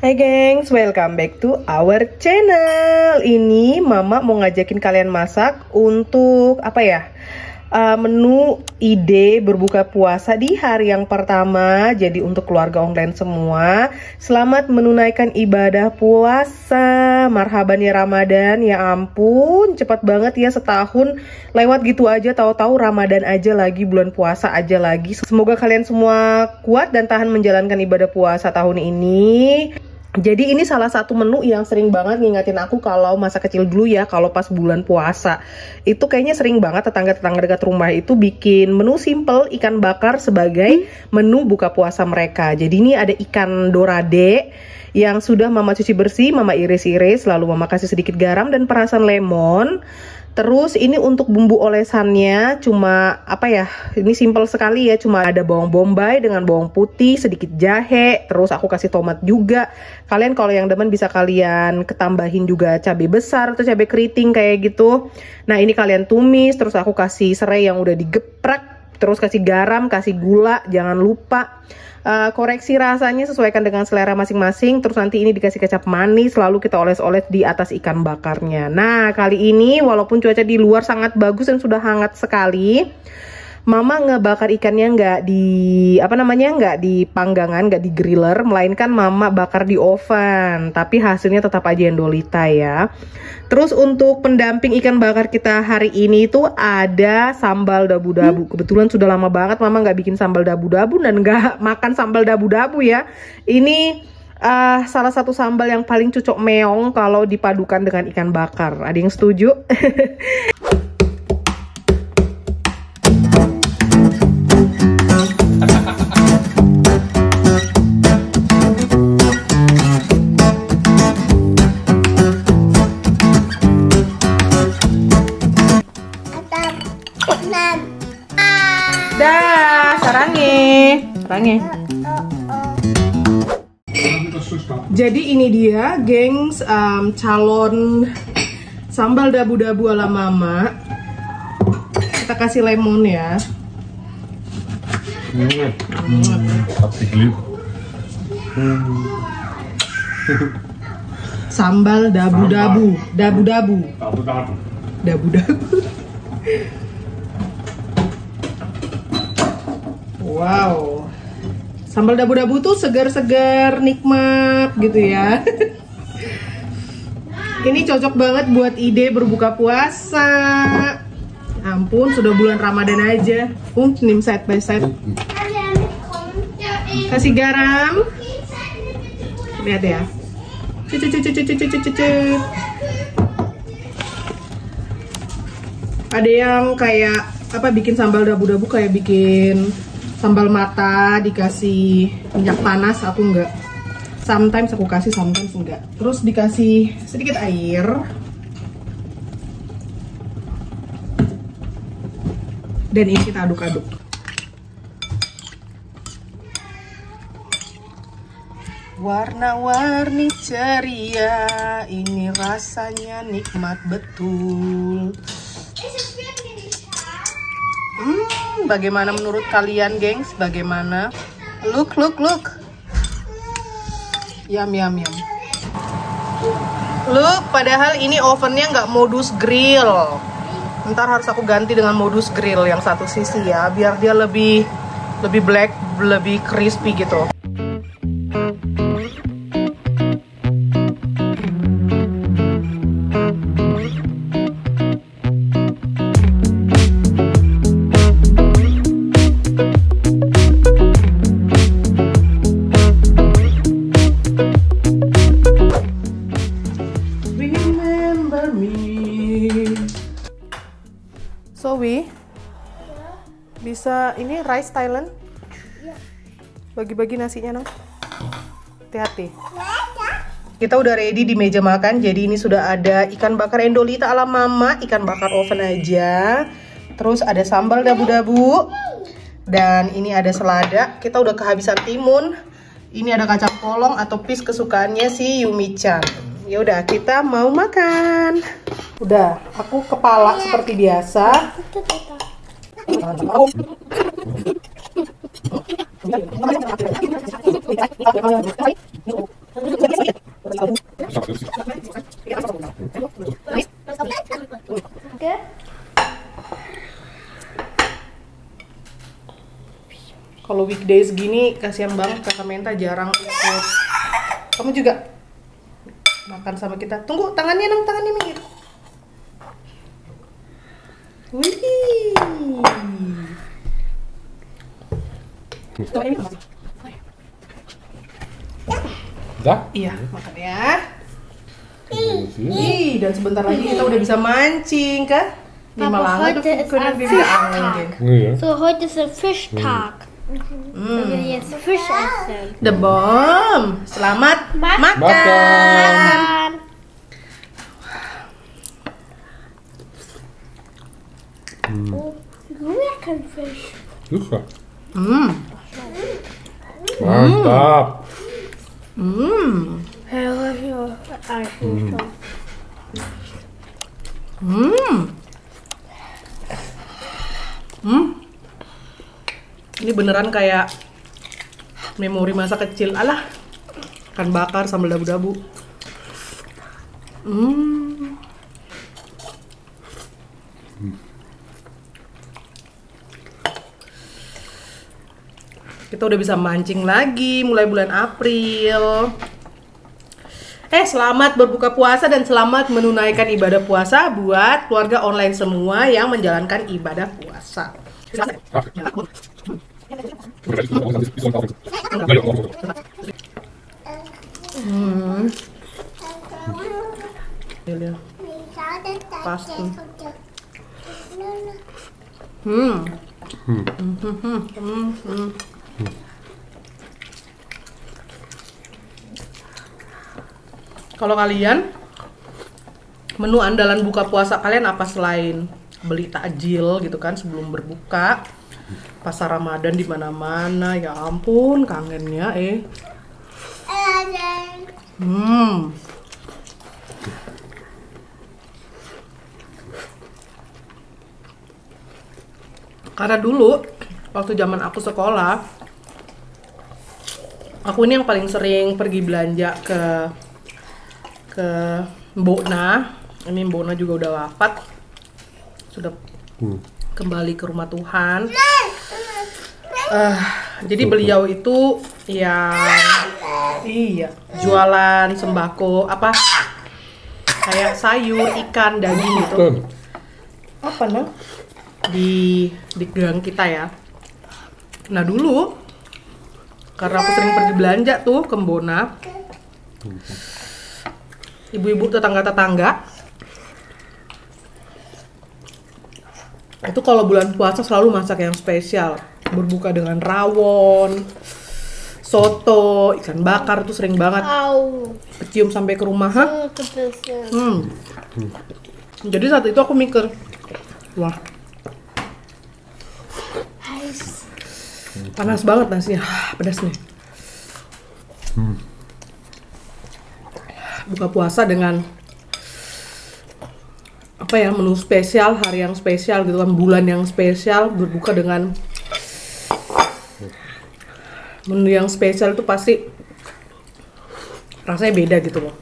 Hai gengs, welcome back to our channel. Ini mama mau ngajakin kalian masak untuk apa ya? Menu ide berbuka puasa di hari yang pertama. Jadi untuk keluarga online semua, selamat menunaikan ibadah puasa. Marhaban ya Ramadan. Ya ampun, cepat banget ya, setahun lewat gitu aja. Tahu-tahu Ramadan aja lagi, bulan puasa aja lagi. Semoga kalian semua kuat dan tahan menjalankan ibadah puasa tahun ini. Jadi ini salah satu menu yang sering banget ngingatin aku kalau masa kecil dulu ya, kalau pas bulan puasa. Itu kayaknya sering banget tetangga-tetangga dekat rumah itu bikin menu simple ikan bakar sebagai menu buka puasa mereka. Jadi ini ada ikan dorade yang sudah mama cuci bersih, mama iris-iris, lalu mama kasih sedikit garam dan perasan lemon. Terus ini untuk bumbu olesannya cuma apa ya, ini simple sekali ya, cuma ada bawang bombay dengan bawang putih, sedikit jahe, terus aku kasih tomat juga. Kalian kalau yang demen bisa kalian ketambahin juga cabai besar atau cabai keriting kayak gitu. Nah ini kalian tumis, terus aku kasih serai yang udah digeprek, terus kasih garam, kasih gula, jangan lupa. Koreksi rasanya sesuaikan dengan selera masing-masing. Terus nanti ini dikasih kecap manis, lalu kita oles-oles di atas ikan bakarnya. Nah kali ini walaupun cuaca di luar sangat bagus dan sudah hangat sekali, mama ngebakar ikannya nggak di panggangan, nggak di griller, melainkan mama bakar di oven. Tapi hasilnya tetap aja endolita ya. Terus untuk pendamping ikan bakar kita hari ini itu ada sambal dabu-dabu. Kebetulan sudah lama banget mama nggak bikin sambal dabu-dabu dan nggak makan sambal dabu-dabu ya. Ini salah satu sambal yang paling cocok meong kalau dipadukan dengan ikan bakar. Ada yang setuju? Dah, sarange. Jadi ini dia, gengs, calon sambal dabu-dabu ala mama. Kita kasih lemon ya. Sambal dabu-dabu, dabu-dabu. Wow, sambal dabu-dabu tuh segar-segar, nikmat gitu ya. Ini cocok banget buat ide berbuka puasa. Ampun, sudah bulan Ramadan aja. Nim side by side. Kasih garam. Lihat ya. Ada yang kayak apa, bikin sambal dabu-dabu kayak bikin sambal mata, dikasih minyak panas. Aku enggak, sometimes aku kasih, sometimes enggak. Terus dikasih sedikit air. Dan ini kita aduk-aduk. Warna-warni ceria, ini rasanya nikmat betul. Bagaimana menurut kalian, gengs? Bagaimana? Look. Yum. Look, padahal ini ovennya nggak modus grill. Ntar harus aku ganti dengan modus grill yang satu sisi ya, biar dia lebih black, lebih crispy gitu. Zoe, bisa ini rice Thailand? Bagi-bagi nasinya nang. Hati-hati. Kita udah ready di meja makan. Jadi ini sudah ada ikan bakar endolita ala mama, ikan bakar oven aja. Terus ada sambal dabu-dabu. Dan ini ada selada. Kita udah kehabisan timun. Ini ada kacang polong atau pis kesukaannya si Yumi-chan. Ya udah, kita mau makan. Udah, aku kepala seperti biasa. kalau weekdays gini kasihan banget Kakak Menta jarang ikut. Kamu juga makan sama kita. Tunggu, tangannya dong, tangannya minggir. Wih. Dah? Iya, makan ya. Ih, dan sebentar lagi kita udah bisa mancing, Kak. Papa, heute ist ein Fischtag. Ja. So, heute ist ein Fischtag. Wir werden jetzt Fisch essen. The bomb. Selamat makan. Makan. Oh, lecker Fisch. Sicher. Hmm. Mantap. Ja, eigentlich schon. Ini beneran kayak memori masa kecil. Alah, ikan bakar sambal dabu-dabu. Kita udah bisa mancing lagi mulai bulan April. Selamat berbuka puasa dan selamat menunaikan ibadah puasa buat keluarga online semua yang menjalankan ibadah puasa. Pasti. Kalau kalian, menu andalan buka puasa kalian apa selain beli takjil gitu kan sebelum berbuka? Pasar Ramadan di mana-mana, ya ampun, kangennya Karena dulu waktu zaman aku sekolah, aku ini yang paling sering pergi belanja ke Mbok Na. Ini Mbok Na juga udah wafat, sudah kembali ke rumah Tuhan. Jadi beliau itu yang jualan sembako apa kayak sayur, ikan, daging gitu. Apa nang? Di gang kita ya. Nah dulu karena aku sering pergi belanja tuh ke Mbok Na, ibu-ibu tetangga-tetangga itu kalau bulan puasa selalu masak yang spesial, berbuka dengan rawon, soto, ikan bakar tuh sering banget. Kecium sampai ke rumah. Jadi saat itu aku mikir, wah panas banget nasinya, pedas nih. Buka puasa dengan apa ya, menu spesial, hari yang spesial gitu kan, bulan yang spesial, berbuka dengan menu yang spesial itu pasti rasanya beda gitu loh.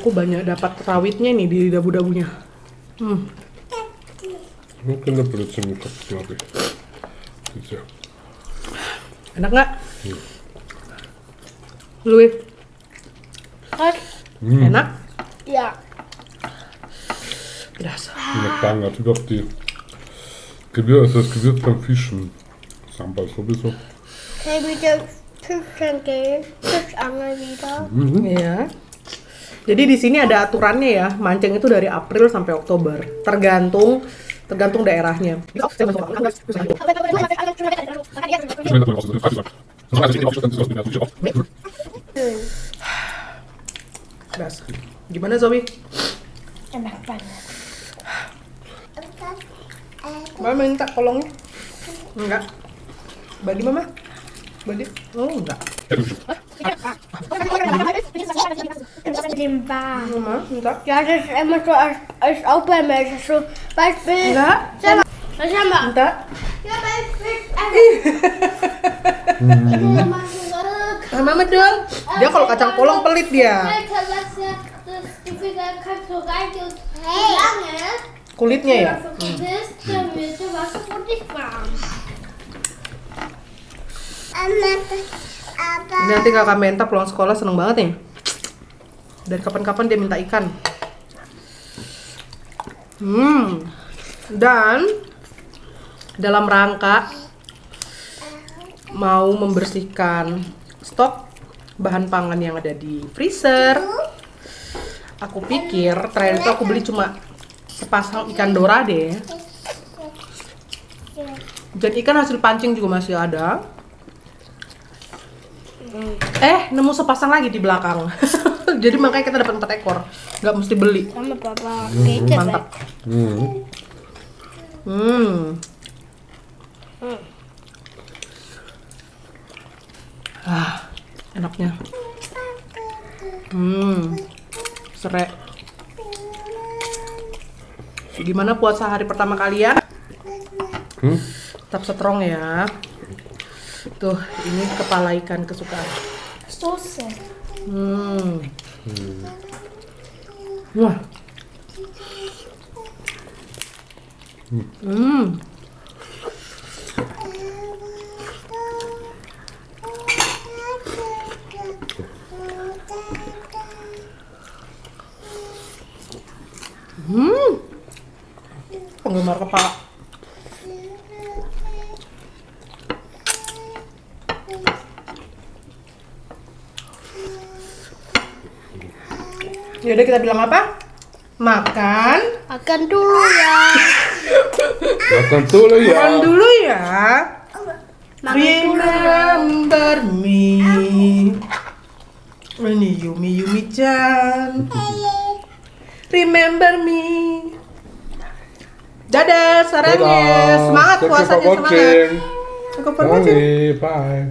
Aku banyak dapat rawitnya nih di dabu-dabunya. Mungkin ada beracun glaube ich. Enak nggak? Lu? Enak? Ja. Pedas. Schmeckt banget. Überhaupt die Gewürz, das Gewürz beim Fischen. Sambal sowieso. Hey, bitte Fischchen gehen. Fischangel wieder. Iya. Jadi di sini ada aturannya ya, mancing itu dari April sampai Oktober, tergantung daerahnya. Gimana Zoe? Enak banget. Mama minta kolongnya? Enggak. Bagi Mama? Bagi? Oh enggak. Mit dem Bar. Mama minta? Ja, das ist immer so als Aufwärmilch. So, Beispiel. Enggak. Was haben wir? Minta? Ja, bei Fisch. Mama dong. Dia kalau kacang polong pelit dia. Kulitnya ya. Nanti kakak Menta pulang sekolah seneng banget nih. Dari kapan-kapan dia minta ikan. Dan dalam rangka mau membersihkan stok bahan pangan yang ada di freezer, aku pikir terakhir itu aku beli cuma sepasang ikan dora deh. Dan ikan hasil pancing juga masih ada. Nemu sepasang lagi di belakang. Jadi makanya kita dapat 4 ekor, nggak mesti beli. Sama papa. Mantap. Enaknya. Serek. Gimana puasa hari pertama kalian? Tetap strong ya. Tuh, ini kepala ikan kesukaan. Soße. Wah. Penggemar kepala. Yaudah kita bilang apa? Makan. Makan dulu ya. Makan dulu ya. Makan dulu ya. Makan Remember me. Ini Yumi-Yumi-chan. Remember me. Dadah sarannya. Dadah. Semangat Thank you puasanya, for semangat. watching. Thank you for watching. Bye.